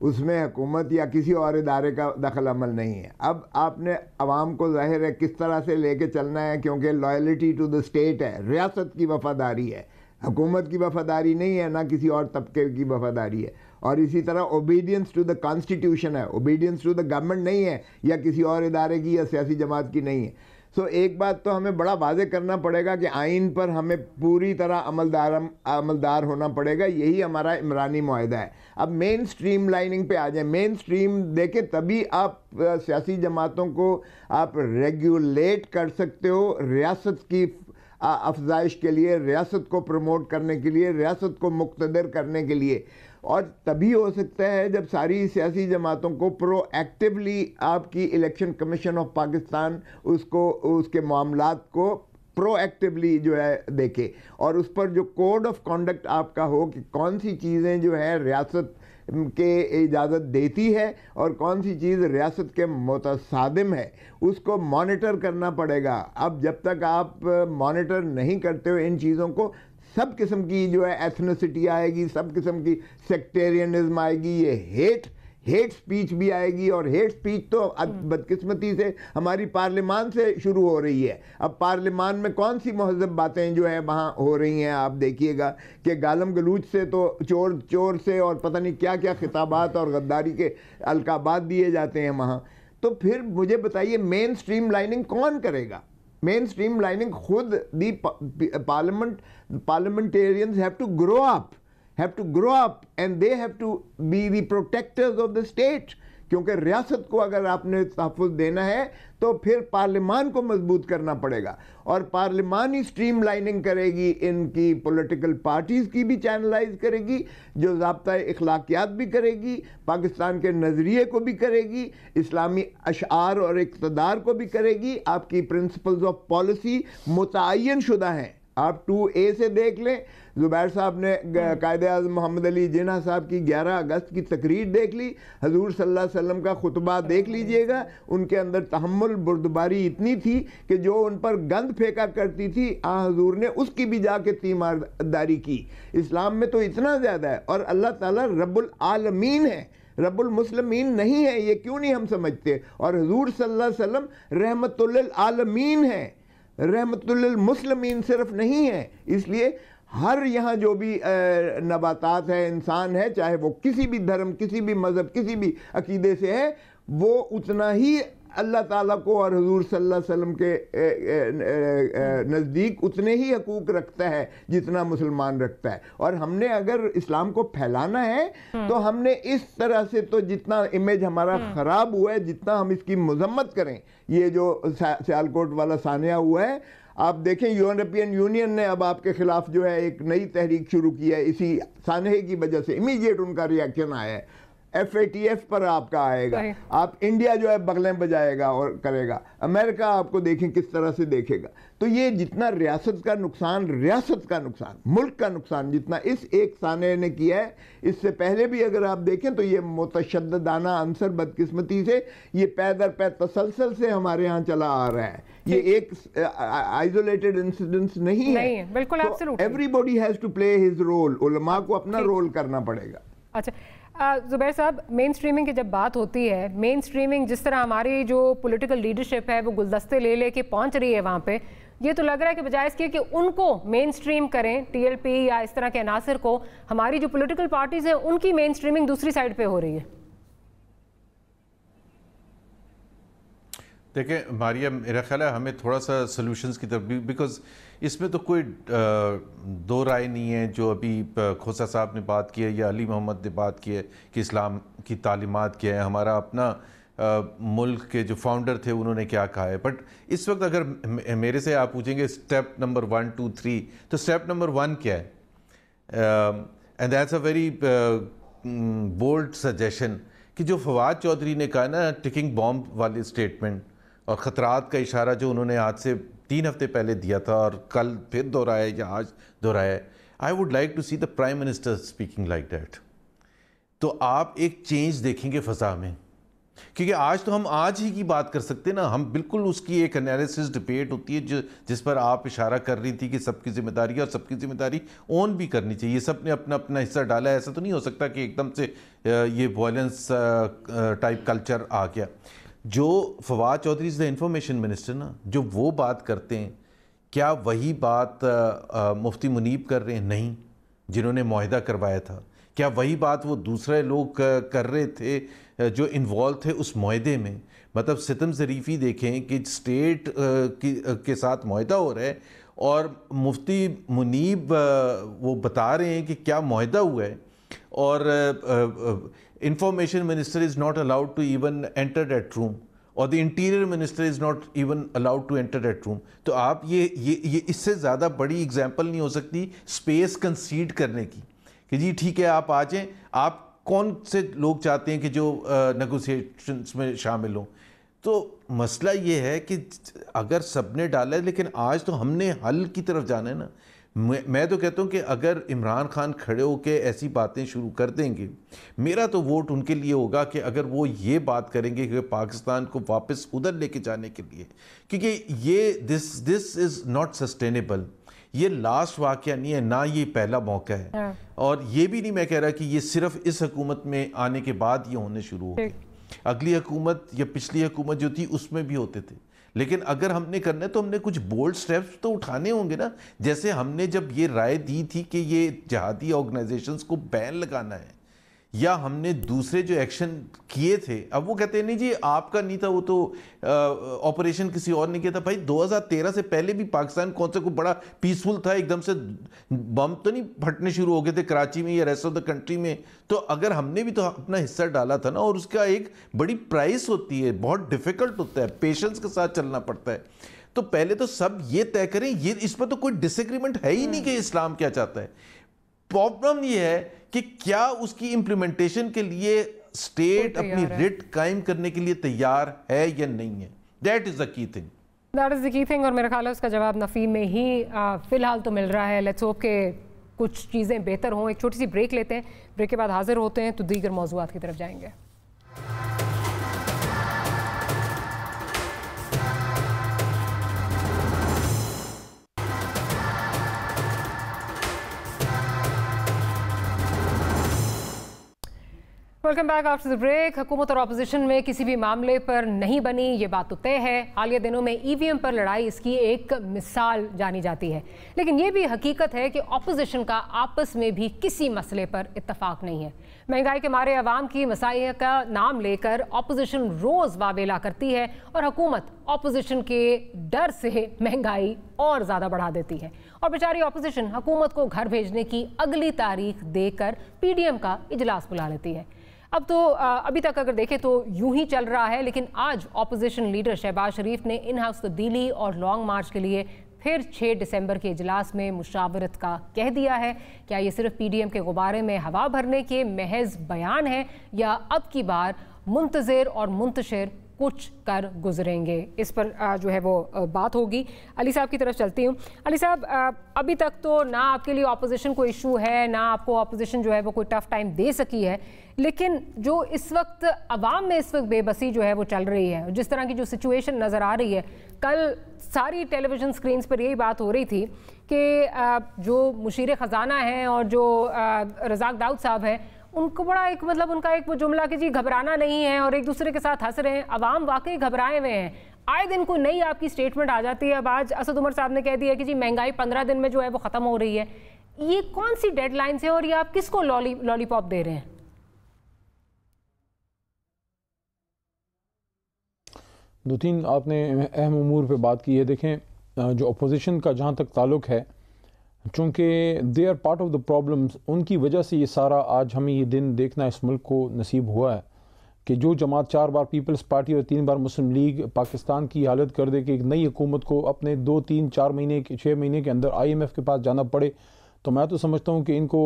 اس میں حکومت یا کسی اور ادارے کا دخل عمل نہیں ہے. اب آپ نے عوام کو ظاہر ہے کس طرح سے لے کے چلنا ہے, کیونکہ لائلٹی ٹو دا اسٹیٹ ہے, ریاست کی وفاداری ہے, حکومت کی وفاداری نہیں ہے, نہ کسی اور طبقے کی وفاداری ہے. اور اسی طرح اوبیڈینس ٹو دا کانسٹیٹیوشن ہے, اوبیڈینس ٹو دا گورنمنٹ نہیں ہے, یا کسی اور ادارے کی یا سیاسی جماعت کی نہیں ہے. سو ایک بات تو ہمیں بڑا واضح کرنا پڑے گا کہ آئین پر ہمیں پوری طرح عملدار ہونا پڑے گا. یہی ہمارا عمرانی معاہدہ ہے. اب مین سٹریم لائننگ پہ آ جائیں. مین سٹریم دیکھیں تبھی آپ سیاسی جماعتوں کو آپ ریگولیٹ کر سکتے ہو, ریاست کی افزائش کے لیے, ریاست کو پروموٹ کرنے کے لیے, ریاست کو مقتدر کرنے کے لیے. اور تبھی ہو سکتا ہے جب ساری سیاسی جماعتوں کو پرو ایکٹیولی آپ کی الیکشن کمیشن آف پاکستان اس کے معاملات کو پرو ایکٹیولی جو ہے دیکھے, اور اس پر جو کوڈ آف کانڈکٹ آپ کا ہو کہ کون سی چیزیں جو ہے ریاست کے اجازت دیتی ہے اور کون سی چیز ریاست کے متصادم ہے, اس کو مانیٹر کرنا پڑے گا. اب جب تک آپ مانیٹر نہیں کرتے ہو ان چیزوں کو, سب قسم کی جو ہے ایتھنوسٹی آئے گی, سب قسم کی سیکٹیرینزم آئے گی, یہ ہیٹ سپیچ بھی آئے گی. اور ہیٹ سپیچ تو بدقسمتی سے ہماری پارلیمان سے شروع ہو رہی ہے. اب پارلیمان میں کون سی مہذب باتیں جو ہیں وہاں ہو رہی ہیں, آپ دیکھیے گا کہ گالم گلوچ سے تو چور سے اور پتہ نہیں کیا کیا خطابات اور غداری کے القابات دیے جاتے ہیں وہاں. تو پھر مجھے بتائیے مین سٹریم لائننگ کون کرے گا؟ مین سٹریم لائننگ خود دی parliamentarians have to grow up and they have to be the protectors of the state. کیونکہ ریاست کو اگر آپ نے تحفظ دینا ہے تو پھر پارلیمان کو مضبوط کرنا پڑے گا, اور پارلیمان ہی سٹریم لائننگ کرے گی, ان کی پولیٹیکل پارٹیز کی بھی چینلائز کرے گی, جو ضابطہ اخلاقیات بھی کرے گی, پاکستان کے نظریے کو بھی کرے گی, اسلامی اشعار اور اقتدار کو بھی کرے گی. آپ کی پرنسپلز آف پالیسی متعین شدہ ہیں. آپ 2A سے دیکھ لیں, زبیر صاحب نے قائد اعظم محمد علی جناح صاحب کی 11 اگست کی تقریر دیکھ لی, حضور صلی اللہ علیہ وسلم کا خطبہ دیکھ لیجئے گا. ان کے اندر تحمل بردباری اتنی تھی کہ جو ان پر گند پھینکا کرتی تھی حضور نے اس کی بھی جا کے تیمارداری کی. اسلام میں تو اتنا زیادہ ہے, اور اللہ تعالیٰ رب العالمین ہے, رب المسلمین نہیں ہے. یہ کیوں نہیں ہم سمجھتے؟ اور حضور صلی اللہ علیہ وسلم رحمت للعالمین ہے, رحمت للمسلمین صرف نہیں ہے. اس لیے ہر یہاں جو بھی نباتات ہے, انسان ہے, چاہے وہ کسی بھی دھرم, کسی بھی مذہب, کسی بھی عقیدے سے ہے, وہ اتنا ہی اللہ تعالیٰ کو اور حضور صلی اللہ علیہ وسلم کے نزدیک اتنے ہی حقوق رکھتا ہے جتنا مسلمان رکھتا ہے. اور ہم نے اگر اسلام کو پھیلانا ہے تو ہم نے اس طرح سے, تو جتنا امیج ہمارا خراب ہوا ہے, جتنا ہم اس کی مذمت کریں, یہ جو سیالکوٹ والا سانحہ ہوا ہے, آپ دیکھیں یورپین یونین نے اب آپ کے خلاف جو ہے ایک نئی تحریک شروع کی ہے اسی سانحے کی وجہ سے. امیڈیٹ ان کا ریاکشن آیا ہے, FATF پر آپ کا آئے گا. آپ انڈیا جو ہے بغلیں بجائے گا اور کرے گا, امریکہ آپ کو دیکھیں کس طرح سے دیکھے گا. تو یہ جتنا ریاست کا نقصان, ملک کا نقصان جتنا اس ایک سانحے نے کیا ہے, اس سے پہلے بھی اگر آپ دیکھیں تو یہ متشددانہ عنصر بدقسمتی سے یہ پے در پے تسلسل سے ہمارے ہاں چلا آ رہا ہے. یہ ایک آئزولیٹڈ انسیڈنس نہیں ہے. بالکل, everybody has to play his role. علماء کو اپنا رول کرنا پڑے گا. اچھا, زبیر صاحب، مین سٹریمنگ کی جب بات ہوتی ہے، مین سٹریمنگ جس طرح ہماری جو پولیٹیکل لیڈرشپ ہے وہ گلدستے لے لے کے پہنچ رہی ہے وہاں پہ، یہ تو لگ رہا ہے کہ بجائے اس کے کہ ان کو مین سٹریم کریں، ٹی ایل پی یا اس طرح کے عناصر کو، ہماری جو پولیٹیکل پارٹیز ہیں ان کی مین سٹریمنگ دوسری سائڈ پہ ہو رہی ہے. دیکھیں ماریہ، میرا خیال ہے ہمیں تھوڑا سا سلوشنز کی طرف بھی، بیکاز اس میں تو کوئی دو رائے نہیں ہے. جو ابھی کھوسا صاحب نے بات کی ہے یا علی محمد نے بات کی ہے کہ اسلام کی تعلیمات کیا ہے، ہمارا اپنا ملک کے جو فاؤنڈر تھے انہوں نے کیا کہا ہے. بٹ اس وقت اگر میرے سے آپ پوچھیں گے اسٹیپ نمبر 1 2 3، تو اسٹیپ نمبر 1 کیا ہے؟ And that's a very bold suggestion کہ جو فواد چودھری نے کہا نا ٹکنگ بامب والی اسٹیٹمنٹ اور خطرات کا اشارہ جو انہوں نے آج سے 3 ہفتے پہلے دیا تھا اور کل پھر دہرایا یا آج دہرایا ہے، I would like to see the prime minister speaking like that. تو آپ ایک چینج دیکھیں گے فضا میں، کیونکہ آج تو ہم آج ہی کی بات کر سکتے ہیں نا. ہم بالکل اس کی ایک انالیسس ڈبیٹ ہوتی ہے جس پر آپ اشارہ کر رہی تھی کہ سب کی ذمہ داری ہے اور سب کی ذمہ داری اون بھی کرنی چاہیے. سب نے اپنا اپنا حصہ ڈالا ہے. ایسا تو نہیں ہو سکتا کہ ایک دم سے یہ وائلنس ٹائپ کلچر آ گیا. جو فواد چودھری از دا انفارمیشن منسٹر نا، جو وہ بات کرتے ہیں، کیا وہی بات مفتی منیب کر رہے ہیں؟ نہیں. جنہوں نے معاہدہ کروایا تھا، کیا وہی بات وہ دوسرے لوگ کر رہے تھے جو انوالو تھے اس معاہدے میں؟ مطلب ستم ظریفی دیکھیں کہ اسٹیٹ کے ساتھ معاہدہ ہو رہا ہے اور مفتی منیب وہ بتا رہے ہیں کہ کیا معاہدہ ہوا ہے، اور information minister is not allowed to even enter that room, اور the interior minister is not even allowed to enter that room. تو آپ یہ اس سے زیادہ بڑی اگزامپل نہیں ہو سکتی اسپیس کنسیڈ کرنے کی کہ جی ٹھیک ہے آپ آ جائیں. آپ کون سے لوگ چاہتے ہیں کہ جو نیگوسیشنز میں شامل ہوں؟ تو مسئلہ یہ ہے کہ اگر سب نے ڈالا ہے، لیکن آج تو ہم نے حل کی طرف جانا ہے نا. میں تو کہتا ہوں کہ اگر عمران خان کھڑے ہو کے ایسی باتیں شروع کر دیں گے، میرا تو ووٹ ان کے لیے ہوگا کہ اگر وہ یہ بات کریں گے کہ پاکستان کو واپس ادھر لے کے جانے کے لیے، کیونکہ یہ دس از ناٹ سسٹینیبل. یہ لاسٹ واقعہ نہیں ہے، نہ یہ پہلا موقع ہے، اور یہ بھی نہیں میں کہہ رہا کہ یہ صرف اس حکومت میں آنے کے بعد یہ ہونے شروع ہو گئے. اگلی حکومت یا پچھلی حکومت جو تھی اس میں بھی ہوتے تھے. لیکن اگر ہم نے کرنا ہے تو ہم نے کچھ بولڈ سٹیپس تو اٹھانے ہوں گے نا. جیسے ہم نے جب یہ رائے دی تھی کہ یہ جہادی آرگنائزیشنز کو بین لگانا ہے، یا ہم نے دوسرے جو ایکشن کیے تھے، اب وہ کہتے ہیں نہیں جی آپ کا نہیں تھا، وہ تو آپریشن کسی اور نے کیا تھا. بھائی 2013 سے پہلے بھی پاکستان کون سا کوئی بڑا پیسفل تھا؟ ایک دم سے بم تو نہیں پھٹنے شروع ہو گئے تھے کراچی میں یا ریسٹ آف دا کنٹری میں. تو اگر ہم نے بھی تو اپنا حصہ ڈالا تھا نا، اور اس کا ایک بڑی پرائس ہوتی ہے، بہت ڈیفیکلٹ ہوتا ہے، پیشنس کے ساتھ چلنا پڑتا ہے. تو پہلے تو سب یہ طے کریں. یہ اس پر تو کوئی ڈس ایگریمنٹ ہے ہی نہیں کہ اسلام کیا چاہتا ہے. پرابلم یہ ہے کہ کیا اس کی امپلیمنٹیشن کے لیے اسٹیٹ اپنی رٹ قائم کرنے کے لیے تیار ہے یا نہیں ہے. دیٹ از دا کی تھنگ. دیٹ از دا کی تھنگ. اور میرا خیال ہے اس کا جواب نفی میں ہی فی الحال تو مل رہا ہے. لیٹس ہوپ کہ کچھ چیزیں بہتر ہوں. ایک چھوٹی سی بریک لیتے ہیں، بریک کے بعد حاضر ہوتے ہیں تو دیگر موضوعات کی طرف جائیں گے. Welcome back after the break. حکومت اور اپوزیشن میں کسی بھی معاملے پر نہیں بنی، یہ بات تو طے ہے. حالیہ دنوں میں ای وی ایم پر لڑائی اس کی ایک مثال جانی جاتی ہے. لیکن یہ بھی حقیقت ہے کہ اپوزیشن کا آپس میں بھی کسی مسئلے پر اتفاق نہیں ہے. مہنگائی کے مارے عوام کی مسائل کا نام لے کر اپوزیشن روز واویلا کرتی ہے، اور حکومت اپوزیشن کے ڈر سے مہنگائی اور زیادہ بڑھا دیتی ہے. اور بیچاری اپوزیشن حکومت کو گھر بھیجنے کی اگلی تاریخ دے کر پی ڈی ایم کا اجلاس بلا لیتی ہے. اب تو ابھی تک اگر دیکھیں تو یوں ہی چل رہا ہے. لیکن آج اپوزیشن لیڈر شہباز شریف نے ان ہاؤس تبدیلی اور لانگ مارچ کے لیے پھر 6 دسمبر کے اجلاس میں مشاورت کا کہہ دیا ہے. کیا یہ صرف پی ڈی ایم کے غبارے میں ہوا بھرنے کے محض بیان ہے، یا اب کی بار منتظر اور منتشر کچھ کر گزریں گے؟ اس پر جو ہے وہ بات ہوگی. علی صاحب کی طرف چلتی ہوں. علی صاحب، ابھی تک تو نہ آپ کے لیے اپوزیشن کو ایشو ہے، نہ آپ کو اپوزیشن جو ہے وہ کوئی ٹف ٹائم دے سکی ہے. لیکن جو اس وقت عوام میں اس وقت بے بسی جو ہے وہ چل رہی ہے، جس طرح کی جو سچویشن نظر آ رہی ہے، کل ساری ٹیلی ویژن سکرینز پر یہی بات ہو رہی تھی کہ جو مشیر خزانہ ہیں اور جو رزاق داؤد صاحب ہیں، ان کو بڑا ایک مطلب ان کا ایک وہ جملہ کہ جی گھبرانا نہیں ہے اور ایک دوسرے کے ساتھ ہنس رہے ہیں. عوام واقعی گھبرائے ہوئے ہیں. آئے دن کوئی نئی آپ کی سٹیٹمنٹ آ جاتی ہے. اب آج اسد عمر صاحب نے کہہ دیا کہ جی مہنگائی 15 دن میں جو ہے وہ ختم ہو رہی ہے. یہ کون سی ڈیڈ لائنز ہیں اور یہ آپ کس کو لالی پاپ دے رہے ہیں؟ دو تین آپ نے اہم امور پہ بات کی ہے. دیکھیں جو اپوزیشن کا جہاں تک تعلق ہے، چونکہ they are part of the problems, ان کی وجہ سے یہ سارا آج ہمیں یہ دن دیکھنا اس ملک کو نصیب ہوا ہے کہ جو جماعت 4 بار پیپلز پارٹی اور 3 بار مسلم لیگ پاکستان کی حالت کر دے کہ ایک نئی حکومت کو اپنے 2 3 4 مہینے 6 مہینے کے اندر IMF کے پاس جانا پڑے. تو میں تو سمجھتا ہوں کہ ان کو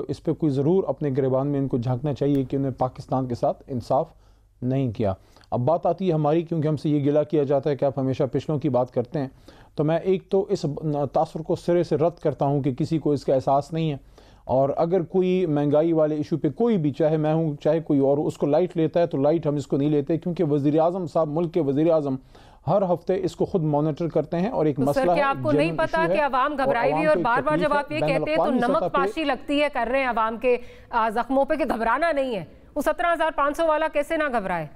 اس پہ کوئی ضرور اپنے گریبان میں ان کو جھانکنا چاہیے کہ انہیں پاکستان کے ساتھ انصاف نہیں کیا. اب بات آتی ہے ہماری، کیونکہ ہم سے یہ گلہ کیا جاتا ہے کہ آپ ہمیشہ پچھلوں کی بات کرتے ہیں. تو میں ایک تو اس تاثر کو سرے سے رد کرتا ہوں کہ کسی کو اس کا احساس نہیں ہے. اور اگر کوئی مہنگائی والے ایشو پہ کوئی بھی، چاہے میں ہوں چاہے کوئی اور، اس کو لائٹ لیتا ہے تو لائٹ ہم اس کو نہیں لیتے، کیونکہ وزیر اعظم صاحب، ملک کے وزیر اعظم ہر ہفتے اس کو خود مانیٹر کرتے ہیں. اور ایک مسئلہ ہے، کیا آپ کو نہیں پتا کہ عوام گھبرائی ہوئی؟ اور بار بار جب آپ یہ کہتے ہیں تو نمک پاشی لگتی ہے کر رہے ہیں عوام کے زخموں پہ کہ گھبرانا نہیں ہے. وہ 17,500 والا کیسے نہ گھبرائے؟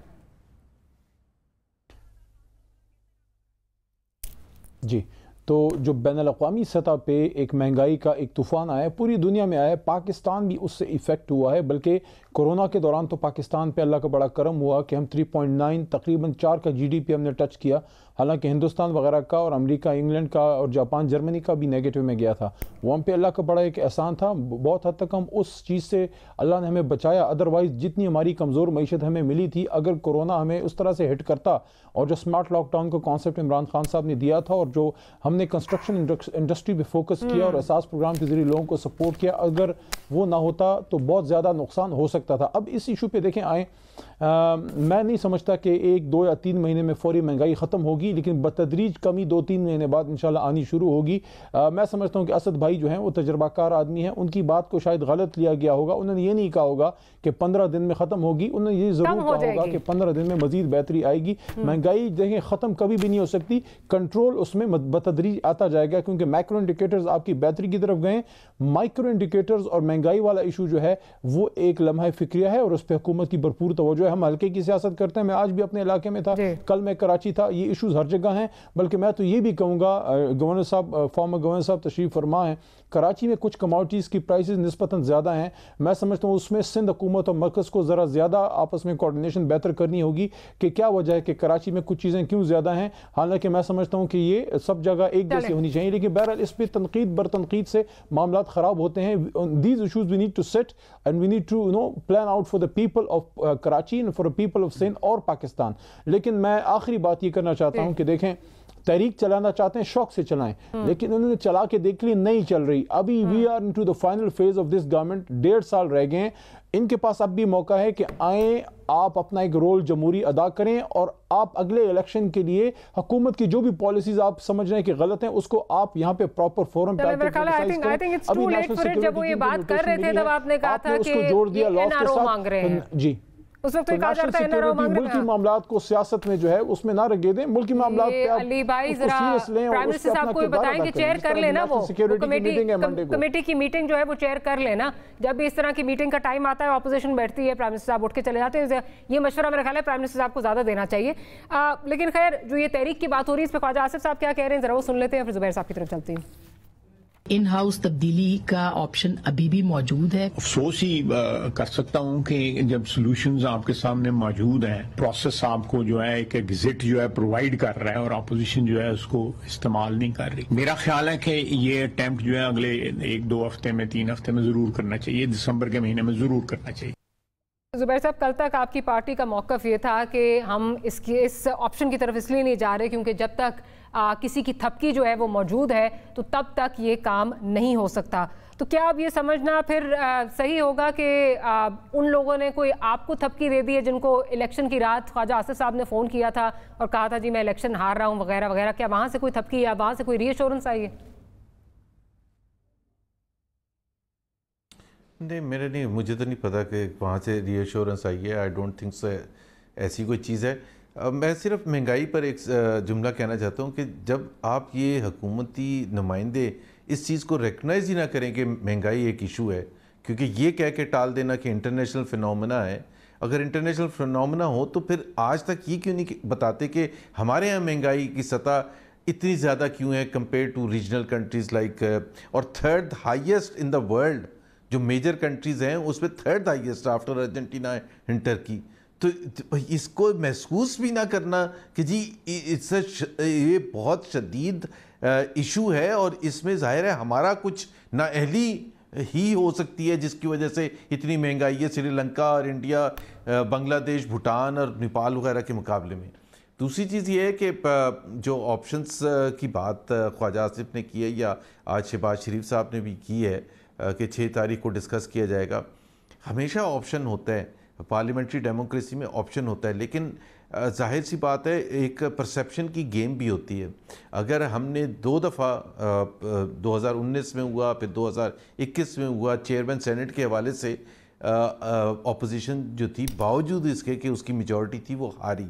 جی، تو جو بین الاقوامی سطح پہ ایک مہنگائی کا ایک طوفان آیا ہے، پوری دنیا میں آیا ہے، پاکستان بھی اس سے ایفیکٹ ہوا ہے. بلکہ کورونا کے دوران تو پاکستان پہ اللہ کا بڑا کرم ہوا کہ ہم 3.9 تقریباً 4 کا GDP ہم نے ٹچ کیا. حالانکہ ہندوستان وغیرہ کا اور امریکہ، انگلینڈ کا اور جاپان، جرمنی کا بھی نیگیٹو میں گیا تھا. وہ ہم پہ اللہ کا بڑا ایک احسان تھا. بہت حد تک ہم اس چیز سے اللہ نے ہمیں بچایا. ادروائز جتنی ہماری کمزور معیشت ہمیں ملی تھی، اگر کورونا ہمیں اس طرح سے ہٹ کرتا، اور جو سمارٹ لاک ڈاؤن کا کانسیپٹ عمران خان صاحب نے دیا تھا، اور جو ہم نے کنسٹرکشن انڈسٹری پہ فوکس کیا اور اساس پروگرام کے ذریعے لوگوں کو سپورٹ کیا، اگر وہ نہ ہوتا تو بہت زیادہ نقصان ہو سکتا تھا. اب اس ایشو پہ دیکھیں آئیں، میں نہیں سمجھتا کہ 1 2 یا 3 مہینے میں فوری مہنگائی ختم ہوگی، لیکن بتدریج کمی 2 3 مہینے بعد انشاءاللہ آنی شروع ہوگی. میں سمجھتا ہوں کہ اسد بھائی جو ہیں وہ تجربہ کار آدمی ہیں، ان کی بات کو شاید غلط لیا گیا ہوگا. انہوں نے یہ نہیں کہا ہوگا کہ 15 دن میں ختم ہوگی، انہوں نے یہ ضرور کہا ہوگا کہ 15 دن میں مزید بہتری آئے گی. مہنگائی دیکھیں ختم کبھی بھی نہیں ہو سکتی، کنٹرول اس میں بتدریج آتا جائے گا، کیونکہ مائکرو انڈیکیٹرز آپ کی بہتری کی طرف گئے. مائکرو انڈیکیٹرز اور مہنگائی والا ایشو جو ہے وہ ایک لمحہ فکریہ ہے، اور اس پہ حکومت کی بھرپور توجہ ہے. ہم ہلکے کی سیاست کرتے ہیں. میں آج بھی اپنے علاقے میں تھا، کل میں کراچی تھا. یہ ایشوز ہر جگہ ہیں. بلکہ میں تو یہ بھی کہوں گا، گورنر صاحب، فارمر گورنر صاحب تشریف فرما ہیں، کراچی میں کچھ کموڈٹیز کی پرائسز نسبتاً زیادہ ہیں. میں سمجھتا ہوں اس میں سندھ حکومت اور مرکز کو ذرا زیادہ آپس میں کوارڈینیشن بہتر کرنی ہوگی کہ کیا وجہ ہے کہ کراچی میں کچھ چیزیں کیوں زیادہ ہیں. حالانکہ میں سمجھتا ہوں کہ یہ سب جگہ ایک جیسی ہونی چاہیے، لیکن بہرحال اس پہ تنقید بر تنقید سے معاملات خراب ہوتے ہیں. These issues we need to sit and we need to plan out for the people of Karachi and for the people of Sindh اور پاکستان. لیکن میں آخری بات یہ کرنا چاہتا ہوں کہ دیکھیں، تحریک چلانا چاہتے ہیں شوق سے چلائیں، لیکن انہوں نے چلا کے دیکھ لی نہیں چل رہی. ابھی we are into the final phase of this government. 1.5 سال رہ گئے ہیں. ان کے پاس اب بھی موقع ہے کہ آئیں، آپ اپنا ایک رول جمہوری ادا کریں، اور آپ اگلے الیکشن کے لیے حکومت کی جو بھی پالیسیز آپ سمجھ رہے ہیں کہ غلط ہیں، اس کو آپ یہاں پہ پراپر فورم پہ جب وہ یہ بات کر رہے تھے تب آپ نے کہا تھا کہ NRO مانگ رہے ہیں. جی، اس وقت کہا جاتا ہے NRO مانگ رہے ہیں. ملکی معاملات کو سیاست میں جو ہے اس میں نہ رگے دیں. ملکی معاملات پہ علی بھائی ذرا پرائم منسٹر صاحب کو بتائیں کہ چیئر کر لینا، وہ کمیٹی کی میٹنگ جو ہے وہ چیئر کر لینا. جب بھی اس طرح کی میٹنگ کا ٹائم آتا ہے اپوزیشن بیٹھتی ہے، پرائم منسٹر صاحب اٹھ کے چلے جاتے ہیں. یہ مشورہ میرا خیال ہے پرائم منسٹر صاحب کو زیادہ دینا چاہیے. لیکن خیر، جو یہ تحریک کی بات ہو رہی ہے اس پہ خواجہ آصف صاحب کیا کہہ رہے ہیں ذرا وہ سن لیتے ہیں، پھر زبیر صاحب کی طرف چلتے ہیں. ان ہاؤس تبدیلی کا آپشن ابھی بھی موجود ہے. افسوس ہی کر سکتا ہوں کہ جب سولوشنز آپ کے سامنے موجود ہیں، پروسیس آپ کو جو ہے ایک ایگزٹ جو ہے پرووائڈ کر رہا ہے، اور اپوزیشن جو ہے اس کو استعمال نہیں کر رہی. میرا خیال ہے کہ یہ اٹیمپٹ جو ہے اگلے 1 2 ہفتے میں 3 ہفتے میں ضرور کرنا چاہیے، دسمبر کے مہینے میں ضرور کرنا چاہیے. زبیر صاحب، کل تک آپ کی پارٹی کا موقف یہ تھا کہ ہم اس آپشن کی طرف اس لیے نہیں جا رہے کیونکہ جب تک کسی کی تھپکی جو ہے وہ موجود ہے تو تب تک یہ کام نہیں ہو سکتا. تو کیا اب یہ سمجھنا پھر صحیح ہوگا کہ ان لوگوں نے کوئی آپ کو تھپکی دے دی ہے جن کو الیکشن کی رات خواجہ آصف صاحب نے فون کیا تھا اور کہا تھا جی میں الیکشن ہار رہا ہوں وغیرہ وغیرہ، کیا وہاں سے کوئی تھپکی یا وہاں سے کوئی ری ایشورنس آئی ہے؟ نہیں، میرے نہیں، مجھے تو نہیں پتا کہ وہاں سے ری ایشورنس آئی ہے. آئی ڈونٹ تھنک سو ایسی کوئی چیز ہے. میں صرف مہنگائی پر ایک جملہ کہنا چاہتا ہوں کہ جب آپ یہ حکومتی نمائندے اس چیز کو ریکگنائز ہی نہ کریں کہ مہنگائی ایک ایشو ہے، کیونکہ یہ کہہ کے ٹال دینا کہ انٹرنیشنل فینومنا ہے، اگر انٹرنیشنل فینومنا ہو تو پھر آج تک یہ کیوں نہیں بتاتے کہ ہمارے یہاں مہنگائی کی سطح اتنی زیادہ کیوں ہے compare to regional countries like, اور third highest in the world جو میجر کنٹریز ہیں اس میں third highest after Argentina and Turkey. تو اس کو محسوس بھی نہ کرنا کہ جی یہ بہت شدید ایشو ہے اور اس میں ظاہر ہے ہمارا کچھ نااہلی ہی ہو سکتی ہے جس کی وجہ سے اتنی مہنگائی ہے سری لنکا اور انڈیا، بنگلہ دیش، بھوٹان اور نیپال وغیرہ کے مقابلے میں. دوسری چیز یہ ہے کہ جو آپشنز کی بات خواجہ آصف نے کی ہے یا آج شہباز شریف صاحب نے بھی کی ہے کہ 6 تاریخ کو ڈسکس کیا جائے گا، ہمیشہ آپشن ہوتا ہے، پارلیمنٹری ڈیموکریسی میں آپشن ہوتا ہے، لیکن ظاہر سی بات ہے ایک پرسیپشن کی گیم بھی ہوتی ہے. اگر ہم نے 2 دفعہ 2019 میں ہوا پھر 2021 میں ہوا چیئرمین سینٹ کے حوالے سے اپوزیشن جو تھی باوجود اس کے کہ اس کی میجورٹی تھی وہ ہاری،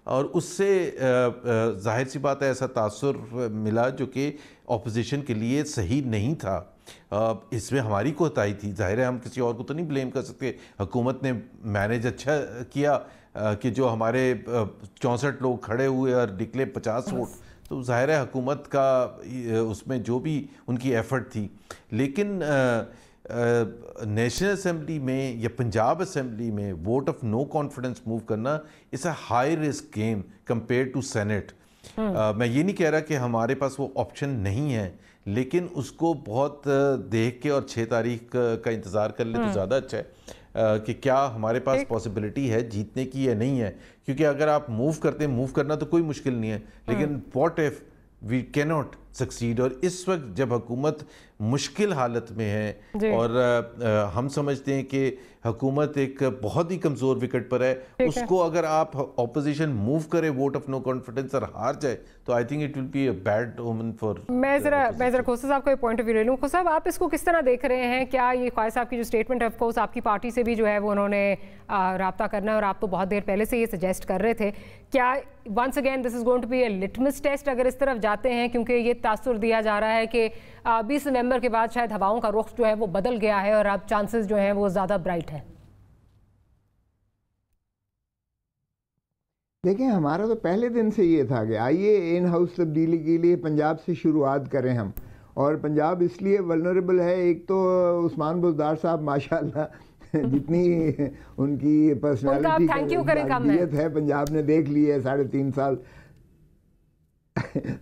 اور اس سے ظاہر سی بات ہے ایسا تاثر ملا جو کہ اپوزیشن کے لیے صحیح نہیں تھا. اس میں ہماری کوتاہی تھی، ظاہر ہے ہم کسی اور کو تو نہیں بلیم کر سکتے. حکومت نے مینیج اچھا کیا کہ جو ہمارے 64 لوگ کھڑے ہوئے اور نکلے 50 ووٹ، تو ظاہر ہے حکومت کا اس میں جو بھی ان کی ایفرٹ تھی. لیکن نیشنل اسمبلی میں یا پنجاب اسمبلی میں vote of no confidence move کرنا is a high risk game compare to senate. میں یہ نہیں کہہ رہا کہ ہمارے پاس وہ آپشن نہیں ہے، لیکن اس کو بہت دیکھ کے اور 6 تاریخ کا انتظار کر لیں تو زیادہ اچھا ہے کہ کیا ہمارے پاس پاسبلٹی ہے جیتنے کی یا نہیں ہے. کیونکہ اگر آپ موو کرتے ہیں، موو کرنا تو کوئی مشکل نہیں ہے، لیکن واٹ ایف وی کی ناٹ سکسیڈ. اور اس وقت جب حکومت مشکل حالت میں ہے اور ہم سمجھتے ہیں کہ حکومت ایک بہت ہی کمزور وکٹ پر ہے، اس کو اگر آپ اپوزیشن موو کرے ووٹ آف نو کانفیڈنس اور ہار جائے تو I think it will be a bad omen for. میں ذرا کھوسا صاحب کا پوائنٹ آف ویو لے لوں. کھوسا صاحب آپ اس کو کس طرح دیکھ رہے ہیں؟ کیا یہ خواجہ صاحب کی جو اسٹیٹمنٹ ہے آف کورس آپ کی پارٹی سے بھی جو ہے وہ انہوں نے رابطہ کرنا ہے اور آپ تو بہت دیر پہلے سے یہ سجیسٹ کر رہے تھے، کیا once again this is going to be a litmus test اگر اس طرف جاتے ہیں؟ کیونکہ یہ تاثر دیا جا رہا ہے کہ 20 نومبر کے بعد شاید ہواؤں کا رخ جو ہے وہ بدل گیا ہے اور اب چانسز جو ہیں وہ زیادہ برائٹ ہیں. دیکھیں ہمارا تو پہلے دن سے یہ تھا کہ آئیے ان ہاؤس تبدیلی کے لیے پنجاب سے شروعات کریں ہم. اور پنجاب اس لیے ولنریبل ہے، ایک تو عثمان بزدار صاحب ماشاءاللہ جتنی ان کی پرسنالٹی ہے پنجاب نے دیکھ لی ہے 3.5 سال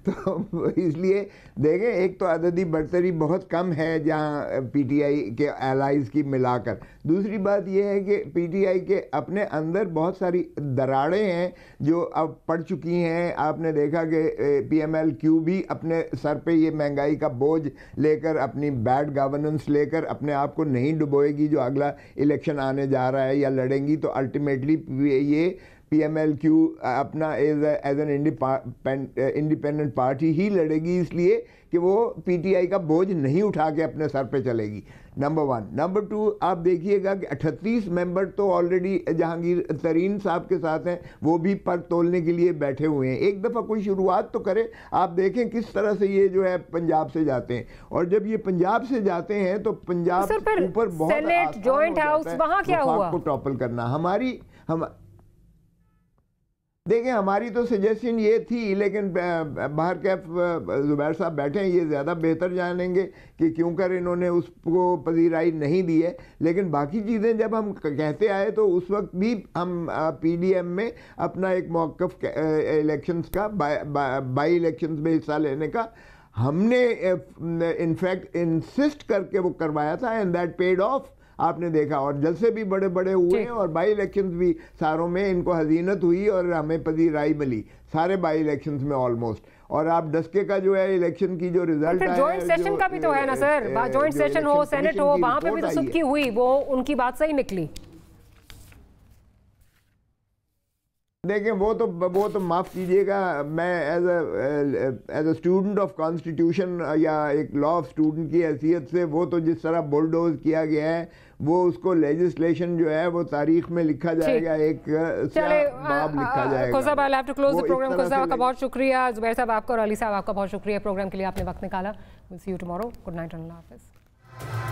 تو اس لیے دیکھیں ایک تو عددی برتری بہت کم ہے جہاں پی ٹی آئی کے الائز کی ملا کر. دوسری بات یہ ہے کہ پی ٹی آئی کے اپنے اندر بہت ساری دراڑیں ہیں جو اب پڑ چکی ہیں. آپ نے دیکھا کہ پی ایم ایل کیو بھی اپنے سر پہ یہ مہنگائی کا بوجھ لے کر، اپنی بیڈ گورننس لے کر اپنے آپ کو نہیں ڈبوئے گی. جو اگلا الیکشن آنے جا رہا ہے یا لڑیں گی تو الٹیمیٹلی یہ پی ایم ایل کیو اپنا ایز این انڈیپینڈنٹ پارٹی ہی لڑے گی، اس لیے کہ وہ پی ٹی آئی کا بوجھ نہیں اٹھا کے اپنے سر پہ چلے گی. نمبر 1. نمبر 2 آپ دیکھیے گا کہ 38 ممبر تو آلریڈی جہانگیر ترین صاحب کے ساتھ ہیں، وہ بھی پر تولنے کے لیے بیٹھے ہوئے ہیں. ایک دفعہ کوئی شروعات تو کرے. آپ دیکھیں کس طرح سے یہ جو ہے پنجاب سے جاتے ہیں، اور جب یہ پنجاب سے جاتے ہیں تو پنجاب اوپر بہت سینٹ جوائنٹ ہاؤس وہاں کیا ہوا کو ٹاپل کرنا. دیکھیں ہماری تو سجیشن یہ تھی، لیکن باہر کیف زبیر صاحب بیٹھے ہیں، یہ زیادہ بہتر جانیں گے کہ کیوں کر انہوں نے اس کو پذیرائی نہیں دی ہے. لیکن باقی چیزیں جب ہم کہتے آئے تو اس وقت بھی ہم پی ڈی ایم میں اپنا ایک موقف الیکشنز کا بائی الیکشنز میں حصہ لینے کا ہم نے انفیکٹ انسسٹ کر کے وہ کروایا تھا، اینڈ دیٹ پیڈ آف. آپ نے دیکھا اور جلسے بھی بڑے بڑے ہوئے ہیں اور بائی الیکشنز بھی ساروں میں ان کو حزینت ہوئی اور ہمیں پذیرائی ملی سارے بائی الیکشنز میں آلموسٹ. اور آپ ڈسکے کا جو ہے الیکشن کی جو ریزلٹ ہے، جوائنٹ سیشن کا بھی تو ہے نا سر، جوائنٹ سیشن ہو سینٹ ہو وہاں پہ بھی تو سدکی ہوئی، وہ ان کی بات صحیح نکلی. دیکھیں وہ تو معاف کیجئے گا، میں as a student of constitution یا ایک لا آف اسٹوڈنٹ کی حیثیت سے وہ تو جس طرح بلڈوز کیا گیا ہے وہ اس کو لیجسلیشن جو ہے وہ تاریخ میں لکھا جائے گا، ایک باب لکھا جائے گا. کھوسا صاحب، I have to close the program. کھوسا صاحب کا بہت شکریہ، زبیر صاحب آپ کا اور علی صاحب آپ کا بہت شکریہ پروگرام کے لیے، آپ نے وقت نکالا. We'll see you tomorrow. Good night and Allah Hafiz.